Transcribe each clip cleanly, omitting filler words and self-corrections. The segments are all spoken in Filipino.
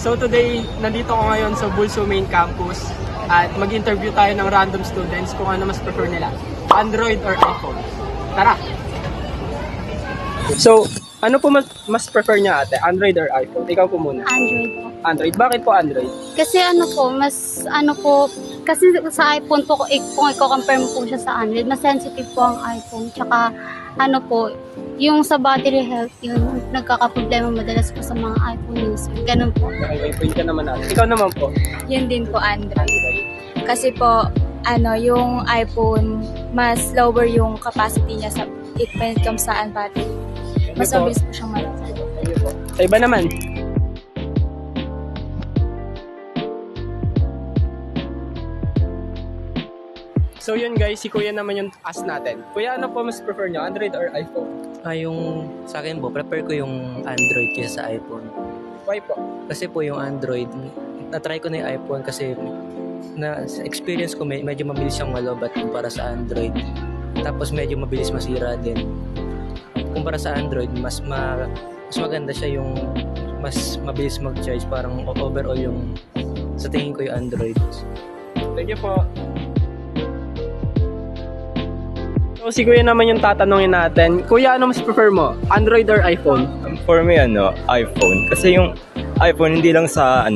So today, nandito ko ngayon sa Bulso Main Campus at mag-interview tayo ng random students kung ano mas prefer nila, Android or iPhone. Tara! So, ano po mas prefer niya ate, Android or iPhone? Ikaw po muna. Android po. Android. Bakit po Android? Kasi kasi sa iPhone po, kung i-compare mo po siya sa Android, mas sensitive po ang iPhone. Tsaka yung sa battery health, yun, nagkakaproblema madalas po sa mga iPhone user. Ganun po. Okay, point ka naman ate. Ikaw naman po. Yun din po Android. Kasi po, yung iPhone, mas lower yung capacity niya when it comes sa battery. Mas mabilis po siyang malasa. Sa iba naman. So yun guys, si Kuya naman yung ask natin. Kuya, ano po mas prefer nyo, Android or iPhone? Yung sa akin po, prefer ko yung Android kaysa sa iPhone. Why po? Kasi po yung Android, na-try ko na yung iPhone kasi sa experience ko medyo mabilis siyang malobat kumpara sa Android. Tapos medyo mabilis masira din. Kumpara sa Android, mas maganda siya yung mas mabilis mag-charge. Parang overall yung sa tingin ko yung Android. Thank you po. So si Kuya naman yung tatanungin natin. Kuya, ano mas prefer mo? Android or iPhone? For me, iPhone. Kasi yung iPhone hindi lang sa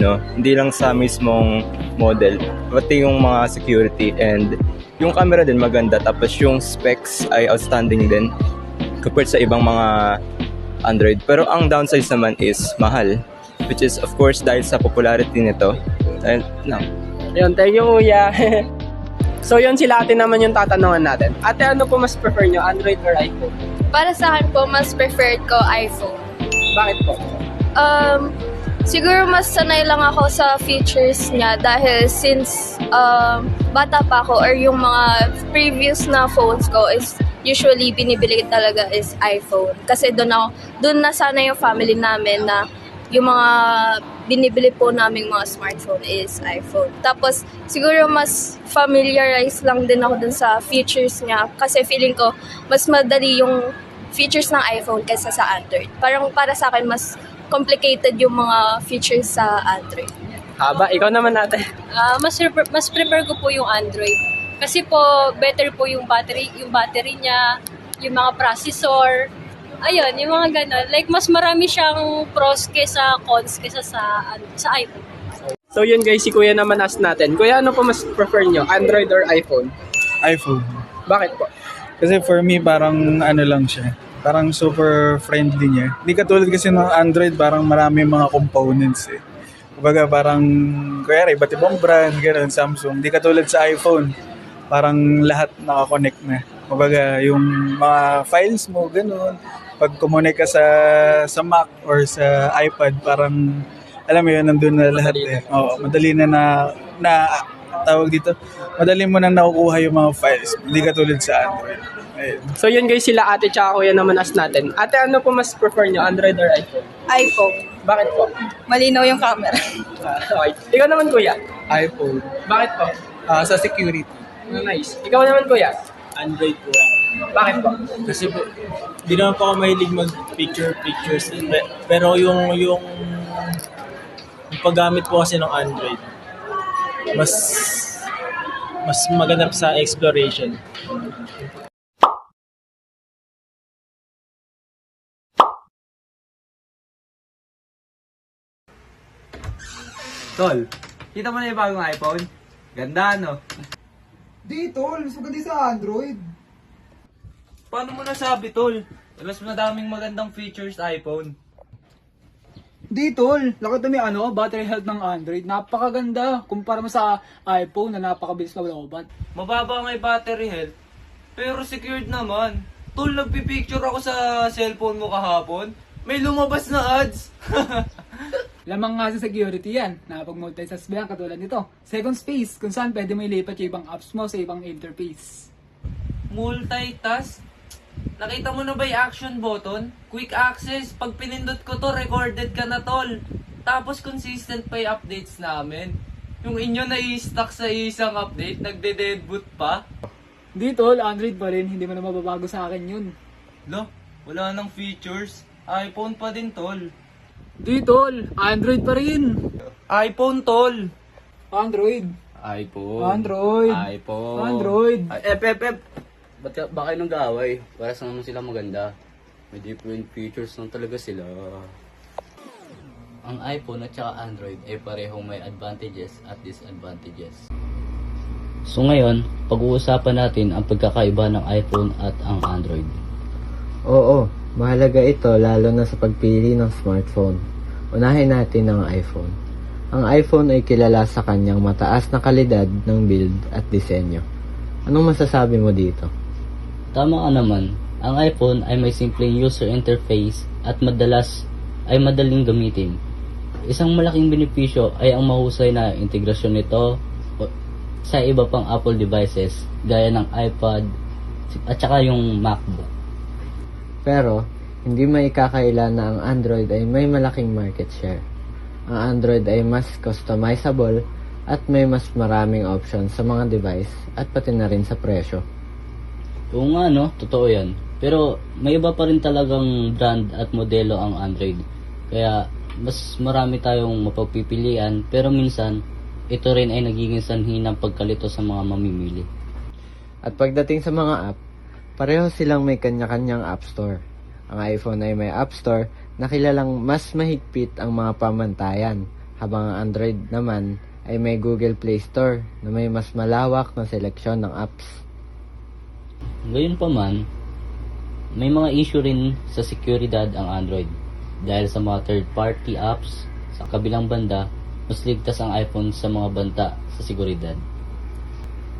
mismong model, pati yung mga security and yung camera din maganda, tapos yung specs ay outstanding din compared sa ibang mga Android. Pero ang downside naman is mahal, which is of course dahil sa popularity nito. Yun, thank you Kuya. So yun, sila ate naman yung tatanungan natin. Ate, ano po mas prefer nyo, Android or iPhone? Para sa akin po, mas preferred ko iPhone. Bakit po? Siguro mas sanay lang ako sa features niya dahil since bata pa ako or yung mga previous na phones ko is usually binibili talaga is iPhone. Kasi doon na sana yung family namin na yung mga binibili po naming mga smartphone is iPhone. Tapos siguro mas familiarize lang din ako dun sa features niya kasi feeling ko mas madali yung features ng iPhone kaysa sa Android. Parang para sa akin mas complicated yung mga features sa Android. Haba, ikaw naman ate. Mas prefer ko po yung Android. Kasi po better po yung battery niya, yung mga processor. Ayun, yung mga ganun. Like mas marami siyang pros kaysa cons kaysa sa iPhone. So yun guys, si Kuya naman ask natin. Kuya, ano po mas prefer nyo, Android or iPhone? iPhone. Bakit po? Kasi for me, parang lang siya. Parang super friendly niya. Hindi katulad kasi ng Android, parang marami mga components eh. Kumbaga parang, kaya iba't ibang brand, gano'n, Samsung. Hindi katulad sa iPhone, parang lahat nakakonect na. Kumbaga yung mga files mo, gano'n. Pag connect ka sa Mac or sa iPad, parang, alam mo yun, nandun na lahat eh. Oo, madali na tawag dito, madali mo na nakukuha yung mga files. Hindi katulad sa Android. Ayun. So yun guys, sila ate tsaka Kuya naman ask natin. Ate, ano po mas prefer nyo, Android or iPhone? iPhone. Bakit po? Malinaw yung camera. Okay. Ikaw naman Kuya? iPhone. Bakit po? Sa security. Nice. Ikaw naman Kuya? Android po. Bakit po? Kasi po, di naman po ako mahilig mag-pictures. Pero yung paggamit po kasi ng Android, mas maganda sa exploration. Tol, kita mo na yung bagong iPhone? Ganda, no? Di, tol. Mas maganda sa Android. Paano mo nasabi, Tol? Mas madaming magandang features iPhone. Di, tol. Nakita mo yung battery health ng Android. Napakaganda. Kumpara mo sa iPhone na napakabilis na lobat. Mababa nga yung battery health, pero secured naman. Tol, nagpipicture ako sa cellphone mo kahapon. May lumabas na ads. Lamang nga sa security yan. Nakapag-multitask ba yan katulad nito? Second space, kung saan pwede mo ilipat yung ibang apps mo sa ibang interface. Multitask? Nakita mo na ba yung action button? Quick access. Pag pinindot ko to, recorded ka na, Tol. Tapos consistent pa yung updates namin. Yung inyo na i-stuck sa isang update, nagde-deadboot pa. Di, tol. Android pa rin. Hindi mo na mababago sa akin yun. Lo, wala nang features. iPhone pa din, Tol. Di tol, Android pa rin. iPhone, tol. Android. iPhone. Android. iPhone. Android. Ba't ba kayo nang gaaway? Para sa naman sila maganda. May different features lang talaga sila. Ang iPhone at saka Android ay parehong may advantages at disadvantages. So ngayon, pag-uusapan natin ang pagkakaiba ng iPhone at ang Android. Oo, mahalaga ito lalo na sa pagpili ng smartphone. Unahin natin ang iPhone. Ang iPhone ay kilala sa kanyang mataas na kalidad ng build at disenyo. Anong masasabi mo dito? Tama ka naman, ang iPhone ay may simpleng user interface at madalas ay madaling gamitin. Isang malaking benepisyo ay ang mahusay na integrasyon nito sa iba pang Apple devices gaya ng iPad at saka yung MacBook. Pero, hindi maikakaila na ang Android ay may malaking market share. Ang Android ay mas customizable at may mas maraming options sa mga device at pati na rin sa presyo. Oo nga no, totoo yan. Pero may iba pa rin talagang brand at modelo ang Android. Kaya mas marami tayong mapagpipilian pero minsan ito rin ay nagiging sanhi ng pagkalito sa mga mamimili. At pagdating sa mga app, pareho silang may kanya-kanyang App Store. Ang iPhone ay may App Store na kilalang mas mahigpit ang mga pamantayan, habang ang Android naman ay may Google Play Store na may mas malawak na seleksyon ng apps. Gayunpaman, may mga issue rin sa seguridad ang Android dahil sa mga third-party apps. Sa kabilang banda, mas ligtas ang iPhone sa mga banta sa seguridad.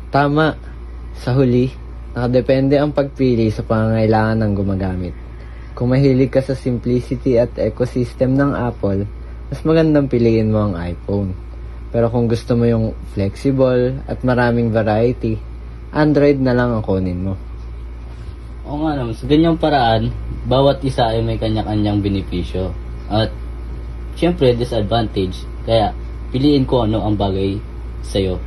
Tama. Sa huli, nakadepende ang pagpili sa pangangailangan ng gumagamit. Kung mahilig ka sa simplicity at ecosystem ng Apple, mas magandang piliin mo ang iPhone. Pero kung gusto mo yung flexible at maraming variety, Android na lang ang kunin mo. Oo nga naman, sa ganyang paraan, bawat isa ay may kanya-kanyang benepisyo. At syempre disadvantage, kaya piliin ko ano ang bagay sa'yo.